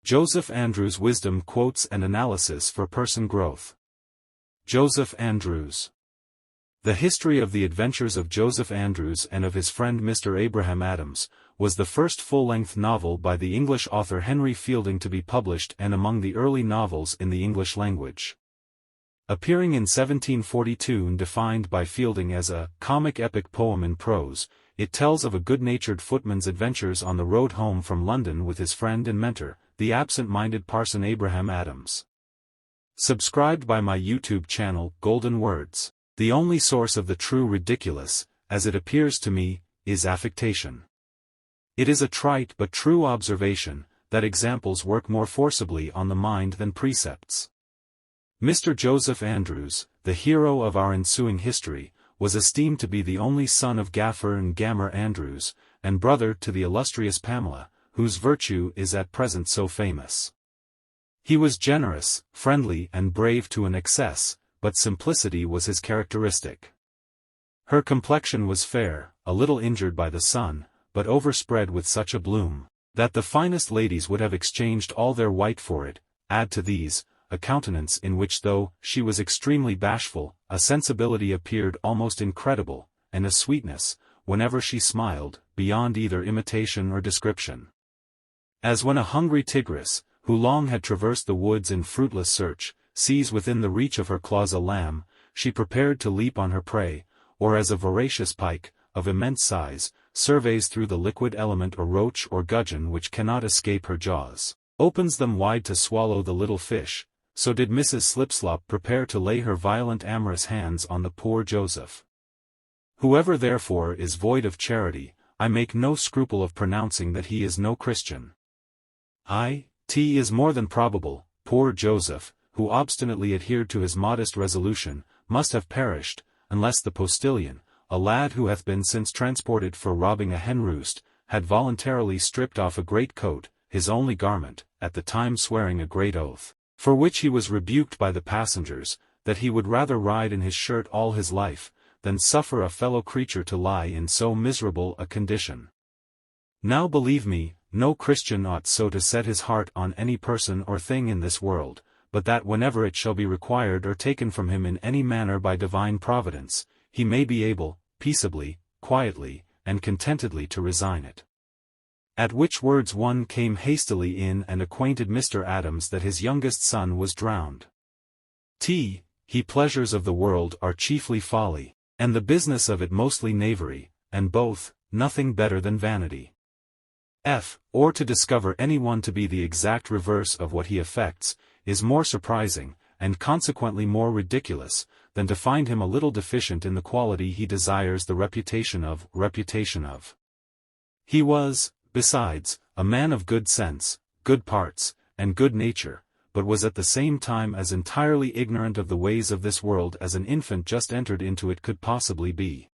Joseph Andrews' Wisdom Quotes and Analysis for Person Growth. Joseph Andrews. The History of the Adventures of Joseph Andrews and of his friend Mr. Abraham Adams, was the first full-length novel by the English author Henry Fielding to be published and among the early novels in the English language. Appearing in 1742 and defined by Fielding as a comic epic poem in prose, it tells of a good-natured footman's adventures on the road home from London with his friend and mentor, the absent-minded Parson Abraham Adams. Subscribed by my YouTube channel, Golden Words. The only source of the true ridiculous, as it appears to me, is affectation. It is a trite but true observation, that examples work more forcibly on the mind than precepts. Mr. Joseph Andrews, the hero of our ensuing history, was esteemed to be the only son of Gaffer and Gammer Andrews, and brother to the illustrious Pamela, whose virtue is at present so famous. He was generous, friendly and brave to an excess, but simplicity was his characteristic. Her complexion was fair, a little injured by the sun, but overspread with such a bloom, that the finest ladies would have exchanged all their white for it. Add to these, a countenance in which, though she was extremely bashful, a sensibility appeared almost incredible, and a sweetness, whenever she smiled, beyond either imitation or description. As when a hungry tigress, who long had traversed the woods in fruitless search, sees within the reach of her claws a lamb, she prepared to leap on her prey, or as a voracious pike, of immense size, surveys through the liquid element a roach or gudgeon which cannot escape her jaws, opens them wide to swallow the little fish, so did Mrs. Slipslop prepare to lay her violent amorous hands on the poor Joseph. Whoever therefore is void of charity, I make no scruple of pronouncing that he is no Christian. It is more than probable, poor Joseph, who obstinately adhered to his modest resolution, must have perished, unless the postilion, a lad who hath been since transported for robbing a hen-roost, had voluntarily stripped off a great coat, his only garment, at the time swearing a great oath, for which he was rebuked by the passengers, that he would rather ride in his shirt all his life, than suffer a fellow creature to lie in so miserable a condition. Now believe me, no Christian ought so to set his heart on any person or thing in this world, but that whenever it shall be required or taken from him in any manner by divine providence, he may be able, peaceably, quietly, and contentedly to resign it. At which words one came hastily in and acquainted Mr. Adams that his youngest son was drowned. He pleasures of the world are chiefly folly, and the business of it mostly knavery, and both, nothing better than vanity. Or to discover any one to be the exact reverse of what he affects, is more surprising, and consequently more ridiculous, than to find him a little deficient in the quality he desires the reputation of. He was, besides, a man of good sense, good parts, and good nature, but was at the same time as entirely ignorant of the ways of this world as an infant just entered into it could possibly be.